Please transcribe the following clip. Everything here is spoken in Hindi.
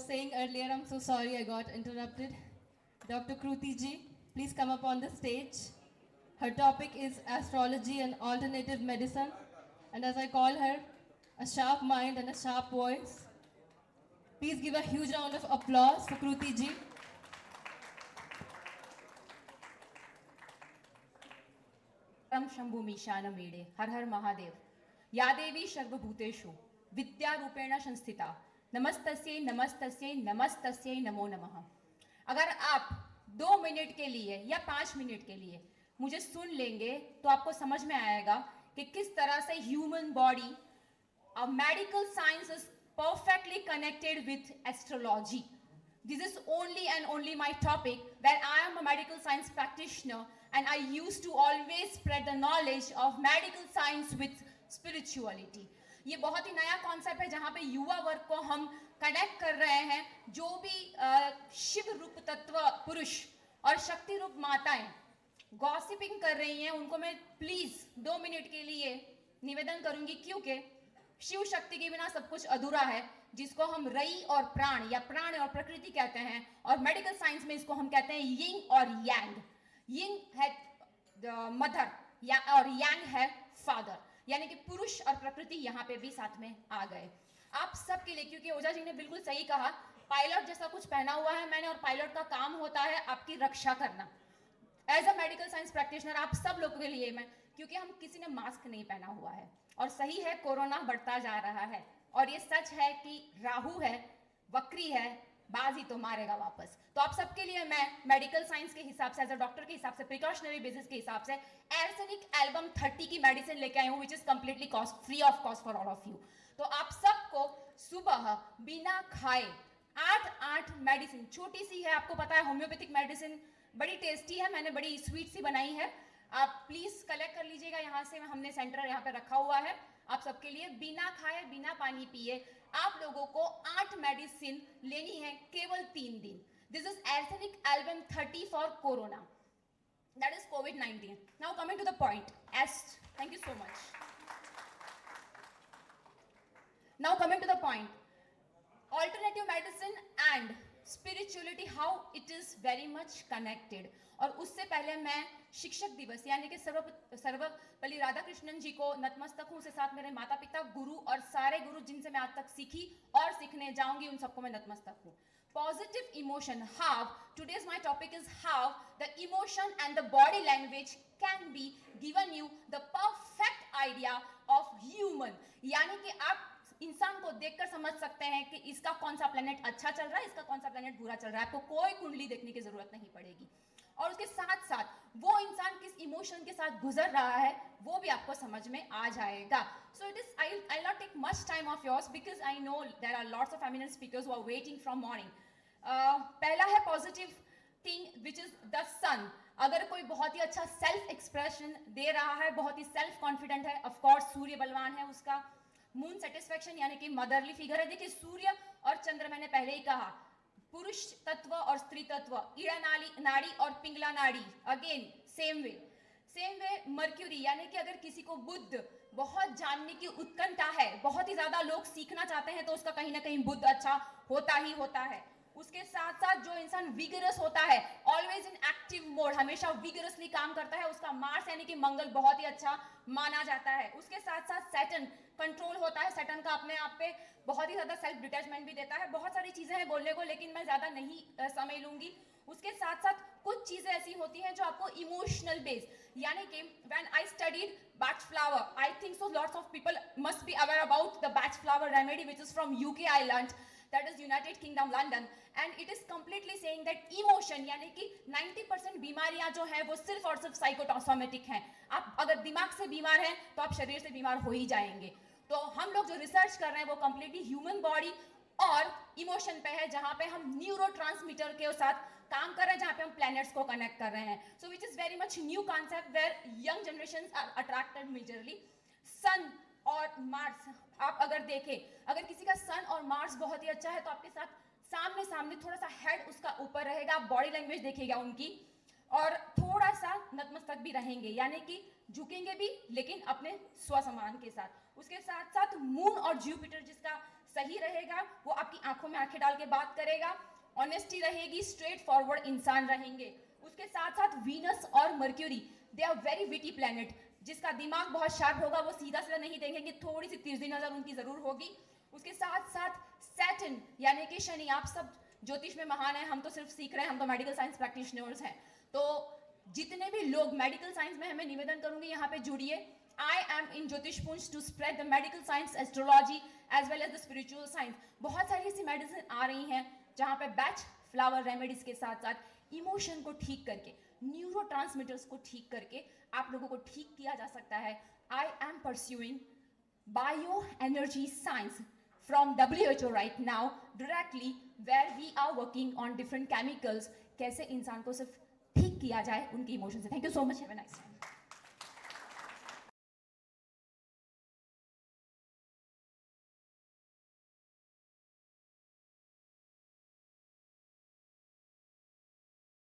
was saying earlier, I'm so sorry I got interrupted. Dr. Kruti ji, please come up on the stage. Her topic is astrology and alternative medicine. And as I call her, a sharp mind and a sharp voice. Please give a huge round of applause for Kruti ji. परम शंभुमीशान मेडे हर हर महादेव या देवी सर्वभूतेषु विद्या रूपेण संस्थिता नमस्तस्यै नमस्तस्यै नमस्तस्यै नमो नमः। अगर आप 2 मिनट के लिए या 5 मिनट के लिए मुझे सुन लेंगे तो आपको समझ में आएगा कि किस तरह से human body medical science is perfectly connected with astrology. This is only and only my topic where I am a medical science practitioner and I used to always spread the knowledge of medical science with spirituality. ये बहुत ही नया कॉन्सेप्ट है जहाँ पे युवा वर्ग को हम कनेक्ट कर रहे हैं। जो भी शिव रूप तत्व पुरुष और शक्ति रूप माताएं गॉसिपिंग कर रही हैं उनको मैं प्लीज 2 मिनट के लिए निवेदन करूंगी, क्योंकि शिव शक्ति के बिना सब कुछ अधूरा है, जिसको हम रई और प्राण या प्राण और प्रकृति कहते हैं, और मेडिकल साइंस में इसको हम कहते हैं यिंग और यांग। यिंग है मदर या और यांग है फादर, यानी कि पुरुष और प्रकृति यहाँ पे भी साथ में आ गए आप सबके लिए। क्योंकि ओझा जी ने बिल्कुल सही कहा, पायलट जैसा कुछ पहना हुआ है मैंने, और पायलट का काम होता है आपकी रक्षा करना। As a medical science practitioner आप सब लोगों के लिए मैं, क्योंकि हम किसी ने मास्क नहीं पहना हुआ है, और सही है कोरोना बढ़ता जा रहा है, और ये सच है कि राहु है, वक्री है, बाजी तो मारेगा वापस। तो आप सबके लिए मैं मेडिकल साइंस के हिसाब से, एज अ डॉक्टर के हिसाब से, प्रिकॉशनरी बेसिस के हिसाब से एर्सेनिक एल्बम 30 की मेडिसिन लेके आई हूँ, which is completely cost free of cost for all of you. तो आप सबको सुबह बिना खाए 8 मेडिसिन, छोटी सी है, आपको पता है होम्योपैथिक मेडिसिन बड़ी टेस्टी है, मैंने बड़ी स्वीट सी बनाई है, आप प्लीज कलेक्ट कर लीजिएगा यहाँ से, हमने सेंटर यहाँ पे रखा हुआ है आप सबके लिए। बिना खाए बिना पानी पिए आप लोगों को 8 मेडिसिन लेनी है केवल 3 दिन। This is arsenic album 30 for corona, that is COVID-19। Now coming to the point, thank you so much. Now coming to the point, alternative medicine and spirituality, how it is very much connected. और उससे पहले मैं शिक्षक दिवस यानी कि सर्वपल्ली राधाकृष्णन जी को नतमस्तक हूँ, उसके साथ मेरे माता पिता, गुरु और सारे गुरु जिनसे मैं आज तक सीखी और सीखने जाऊंगी, उन सबको मैं नतमस्तक हूँ। Positive emotion, how today's my topic is how the emotion and the body language can be given you the perfect idea of human, यानी कि आप इंसान को देखकर समझ सकते हैं कि इसका कौन सा प्लेनेट अच्छा चल रहा है, इसका कौन सा प्लेनेट बुरा चल रहा है। आपको कोई कुंडली देखने की जरूरत नहीं पड़ेगी, और उसके साथ साथ वो इंसान किस इमोशन के साथ गुजर रहा है वो भी आपको समझ में आ जाएगा। So it is I not take much time of yours because I know there are lots of eminent speakers who are waiting from morning. पहला है positive thing which is the sun. अगर कोई बहुत ही अच्छा सेल्फ एक्सप्रेशन दे रहा है, बहुत ही सेल्फ कॉन्फिडेंट है, ऑफकोर्स सूर्य बलवान है उसका। मून सेटिस्फेक्शन यानी कि मदरली फिगर है। देखिए सूर्य और चंद्र, मैंने पहले ही कहा, पुरुष तत्व और स्त्री तत्व, ईड़ा नाड़ी और पिंगला नाड़ी, अगेन सेम वे मर्क्यूरी, यानी कि अगर किसी को बुद्ध, बहुत जानने की उत्कंठा है, बहुत ही ज्यादा लोग सीखना चाहते हैं, तो उसका कहीं ना कहीं बुद्ध अच्छा होता ही होता है। उसके साथ साथ जो इंसान विगरस होता है, ऑलवेज इन एक्टिव मोड, हमेशा विगरसली काम करता है, उसका मार्स यानी कि मंगल बहुत ही अच्छा माना जाता है। उसके साथ साथ सैटर्न कंट्रोल होता है, सैटर्न का अपने आप पे बहुत ही ज्यादा सेल्फ डिटैचमेंट भी देता है। बहुत सारी चीजें हैं बोलने को, लेकिन मैं ज्यादा नहीं समय लूंगी। उसके साथ साथ कुछ चीजें ऐसी होती हैं जो आपको इमोशनल बेस, यानी कि when I studied batch flower, I think so lots of people must be aware about the batch flower remedy which is from UK I learned, that is United Kingdom London, and it is completely saying that emotion, यानी कि 90% बीमारियां जो हैं वो सिर्फ और सिर्फ साइकोसोमेटिक हैं। आप अगर दिमाग से बीमार हैं तो आप शरीर से बीमार हो ही जाएंगे। तो हम लोग जो रिसर्च कर रहे हैं वो कंप्लीटली ह्यूमन बॉडी और इमोशन पे है, जहां पे हम न्यूरोट्रांसमीटर के साथ काम कर रहे हैं, जहां पे हम प्लैनेट्स को कनेक्ट कर रहे हैं। So which is very much new concept where young generation are attracted majorly. Sun और मार्स, आप अगर देखें, अगर किसी का सन और मार्स बहुत ही अच्छा है तो आपके साथ सामने सामने थोड़ा सा हेड उसका ऊपर रहेगा, बॉडी लैंग्वेज देखिएगा उनकी, और थोड़ा सा नतमस्तक भी रहेंगे, यानी कि झुकेंगे भी लेकिन अपने स्वसमान के साथ। उसके साथ साथ मून और जुपिटर जिसका सही रहेगा, वो आपकी आंखों में आंखें डाल के बात करेगा, ऑनेस्टी रहेगी, स्ट्रेट फॉरवर्ड इंसान रहेंगे। उसके साथ साथ वीनस और Mercury, they are very witty planet. जिसका दिमाग बहुत शार्प होगा वो सीधा सीधा नहीं देखेंगे, थोड़ी सी तिरछी नजर उनकी जरूर होगी। उसके साथ साथ सैटर्न यानी कि शनि, आप सब ज्योतिष में महान है, हम तो सिर्फ सीख रहे हैं, हम तो मेडिकल साइंस प्रैक्टिशनर्स हैं। तो जितने भी लोग मेडिकल साइंस में, हमें निवेदन करूंगी यहाँ पे जुड़िए। I am in Jyotishpunj to spread the medical science, astrology as well as the spiritual science. बहुत सारी ऐसी मेडिसिन आ रही हैं जहाँ पे बैच फ्लावर रेमेडीज के साथ साथ इमोशन को ठीक करके, न्यूरोट्रांसमीटर्स को ठीक करके आप लोगों को ठीक किया जा सकता है। I am pursuing bio energy science from WHO right now directly, where we are working on different chemicals, कैसे इंसान को सिर्फ ठीक किया जाए उनके इमोशन से। Thank you so much, have a nice day.